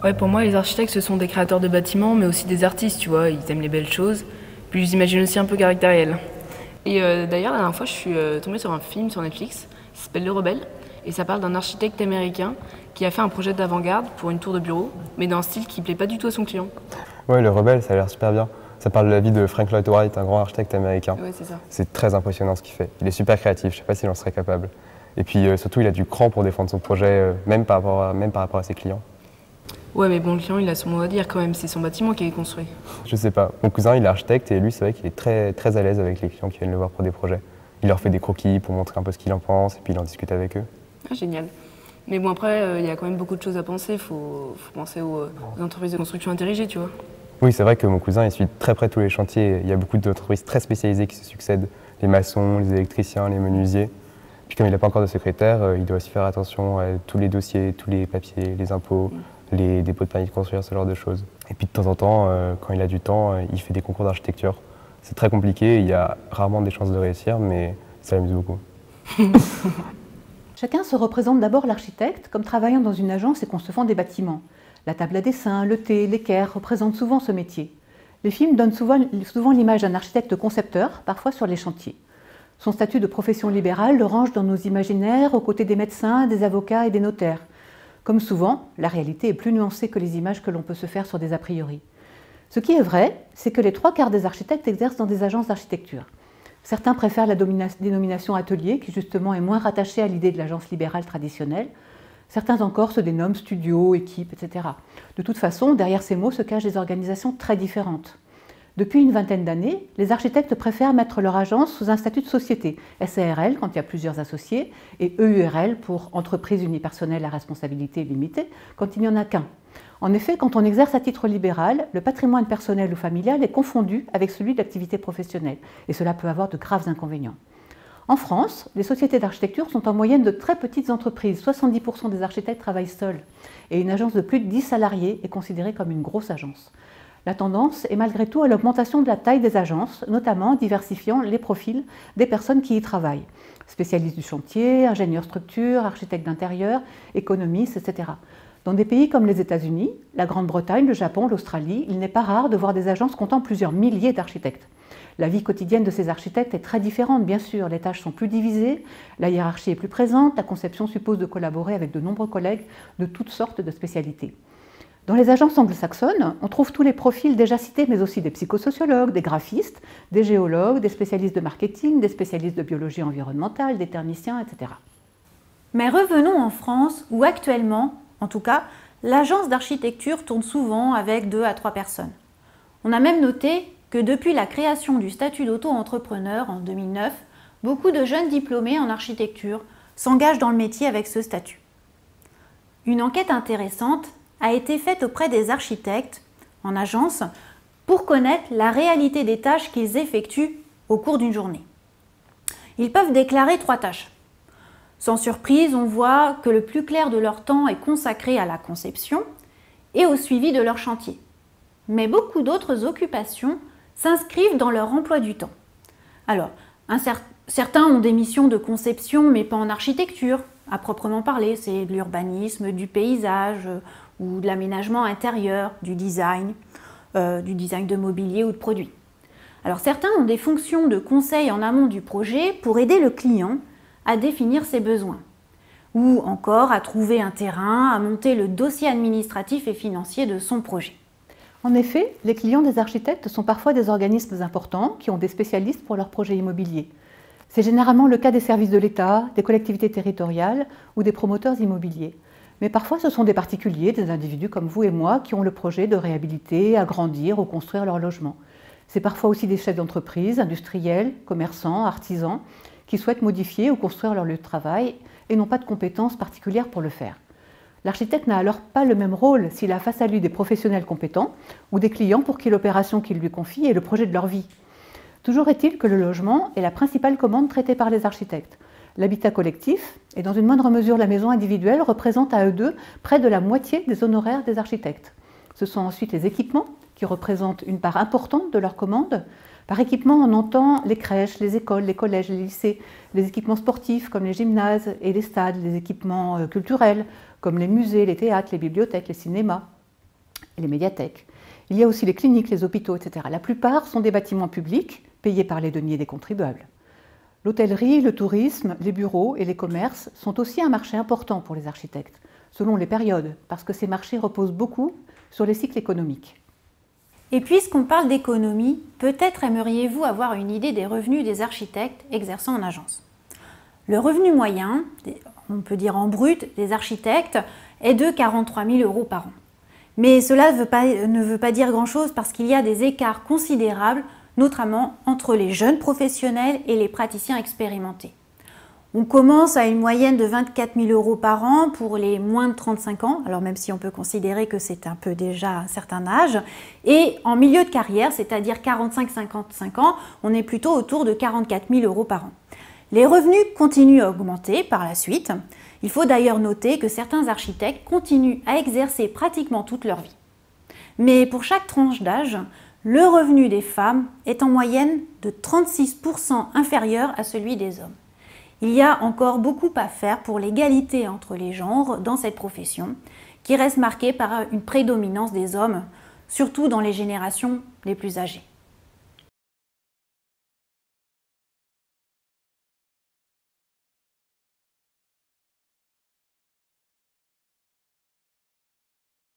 Ouais, pour moi, les architectes, ce sont des créateurs de bâtiments, mais aussi des artistes, tu vois. Ils aiment les belles choses, puis ils imaginent aussi un peu caractériel. Et d'ailleurs, la dernière fois, je suis tombée sur un film sur Netflix, qui s'appelle Le Rebelle, et ça parle d'un architecte américain qui a fait un projet d'avant-garde pour une tour de bureau, mais d'un style qui plaît pas du tout à son client. Ouais, Le Rebelle, ça a l'air super bien. Ça parle de la vie de Frank Lloyd Wright, un grand architecte américain. Ouais, c'est ça. C'est très impressionnant ce qu'il fait. Il est super créatif, je sais pas s'il en serait capable. Et puis surtout, il a du cran pour défendre son projet, même par rapport à ses clients. Ouais, mais bon, le client, il a son mot à dire quand même, c'est son bâtiment qui est construit. Je sais pas. Mon cousin, il est architecte et lui, c'est vrai qu'il est très, très à l'aise avec les clients qui viennent le voir pour des projets. Il leur fait des croquis pour montrer un peu ce qu'il en pense et puis il en discute avec eux. Ah, génial. Mais bon, après, il y a quand même beaucoup de choses à penser. Faut penser aux entreprises de construction interrigées, tu vois. Oui, c'est vrai que mon cousin, il suit de très près tous les chantiers. Il y a beaucoup d'entreprises très spécialisées qui se succèdent. Les maçons, les électriciens, les menuisiers. Puis comme il n'a pas encore de secrétaire, il doit aussi faire attention à tous les dossiers, tous les papiers, les impôts, les dépôts de permis de construire, ce genre de choses. Et puis de temps en temps, quand il a du temps, il fait des concours d'architecture. C'est très compliqué, il y a rarement des chances de réussir, mais ça l'amuse beaucoup. Chacun se représente d'abord l'architecte comme travaillant dans une agence et concevant des bâtiments. La table à dessin, le thé, l'équerre représentent souvent ce métier. Les films donnent souvent l'image d'un architecte concepteur, parfois sur les chantiers. Son statut de profession libérale le range dans nos imaginaires aux côtés des médecins, des avocats et des notaires. Comme souvent, la réalité est plus nuancée que les images que l'on peut se faire sur des a priori. Ce qui est vrai, c'est que les 3/4 des architectes exercent dans des agences d'architecture. Certains préfèrent la dénomination atelier, qui justement est moins rattachée à l'idée de l'agence libérale traditionnelle. Certains encore se dénomment studio, équipe, etc. De toute façon, derrière ces mots se cachent des organisations très différentes. Depuis une vingtaine d'années, les architectes préfèrent mettre leur agence sous un statut de société, SARL quand il y a plusieurs associés, et EURL pour entreprise unipersonnelle à responsabilité limitée quand il n'y en a qu'un. En effet, quand on exerce à titre libéral, le patrimoine personnel ou familial est confondu avec celui de l'activité professionnelle, et cela peut avoir de graves inconvénients. En France, les sociétés d'architecture sont en moyenne de très petites entreprises. 70% des architectes travaillent seuls, et une agence de plus de 10 salariés est considérée comme une grosse agence. La tendance est malgré tout à l'augmentation de la taille des agences, notamment en diversifiant les profils des personnes qui y travaillent. Spécialistes du chantier, ingénieurs structure, architectes d'intérieur, économistes, etc. Dans des pays comme les États-Unis, la Grande-Bretagne, le Japon, l'Australie, il n'est pas rare de voir des agences comptant plusieurs milliers d'architectes. La vie quotidienne de ces architectes est très différente, bien sûr. Les tâches sont plus divisées, la hiérarchie est plus présente, la conception suppose de collaborer avec de nombreux collègues de toutes sortes de spécialités. Dans les agences anglo-saxonnes, on trouve tous les profils déjà cités, mais aussi des psychosociologues, des graphistes, des géologues, des spécialistes de marketing, des spécialistes de biologie environnementale, des thermiciens, etc. Mais revenons en France, où actuellement, en tout cas, l'agence d'architecture tourne souvent avec 2 à 3 personnes. On a même noté que depuis la création du statut d'auto-entrepreneur en 2009, beaucoup de jeunes diplômés en architecture s'engagent dans le métier avec ce statut. Une enquête intéressante a été faite auprès des architectes en agence pour connaître la réalité des tâches qu'ils effectuent au cours d'une journée. Ils peuvent déclarer 3 tâches. Sans surprise, on voit que le plus clair de leur temps est consacré à la conception et au suivi de leur chantier. Mais beaucoup d'autres occupations s'inscrivent dans leur emploi du temps. Alors, certains ont des missions de conception, mais pas en architecture, à proprement parler. C'est de l'urbanisme, du paysage ou de l'aménagement intérieur, du design de mobilier ou de produits. Alors, certains ont des fonctions de conseil en amont du projet pour aider le client à définir ses besoins, ou encore à trouver un terrain, à monter le dossier administratif et financier de son projet. En effet, les clients des architectes sont parfois des organismes importants qui ont des spécialistes pour leurs projets immobiliers. C'est généralement le cas des services de l'État, des collectivités territoriales ou des promoteurs immobiliers. Mais parfois, ce sont des particuliers, des individus comme vous et moi, qui ont le projet de réhabiliter, agrandir ou construire leur logement. C'est parfois aussi des chefs d'entreprise, industriels, commerçants, artisans, qui souhaitent modifier ou construire leur lieu de travail et n'ont pas de compétences particulières pour le faire. L'architecte n'a alors pas le même rôle s'il a face à lui des professionnels compétents ou des clients pour qui l'opération qu'il lui confie est le projet de leur vie. Toujours est-il que le logement est la principale commande traitée par les architectes. L'habitat collectif, et dans une moindre mesure la maison individuelle, représente à eux deux près de la moitié des honoraires des architectes. Ce sont ensuite les équipements qui représentent une part importante de leur commande. Par équipement, on entend les crèches, les écoles, les collèges, les lycées, les équipements sportifs comme les gymnases et les stades, les équipements culturels comme les musées, les théâtres, les bibliothèques, les cinémas. et les médiathèques. Il y a aussi les cliniques, les hôpitaux, etc. La plupart sont des bâtiments publics, payés par les deniers des contribuables. L'hôtellerie, le tourisme, les bureaux et les commerces sont aussi un marché important pour les architectes, selon les périodes, parce que ces marchés reposent beaucoup sur les cycles économiques. Et puisqu'on parle d'économie, peut-être aimeriez-vous avoir une idée des revenus des architectes exerçant en agence. Le revenu moyen, on peut dire en brut, des architectes est de 43 000 € par an. Mais cela ne veut pas dire grand-chose parce qu'il y a des écarts considérables, notamment entre les jeunes professionnels et les praticiens expérimentés. On commence à une moyenne de 24 000 € par an pour les moins de 35 ans, alors même si on peut considérer que c'est un peu déjà un certain âge. Et en milieu de carrière, c'est-à-dire 45-55 ans, on est plutôt autour de 44 000 € par an. Les revenus continuent à augmenter par la suite. Il faut d'ailleurs noter que certains architectes continuent à exercer pratiquement toute leur vie. Mais pour chaque tranche d'âge, le revenu des femmes est en moyenne de 36% inférieur à celui des hommes. Il y a encore beaucoup à faire pour l'égalité entre les genres dans cette profession, qui reste marquée par une prédominance des hommes, surtout dans les générations les plus âgées.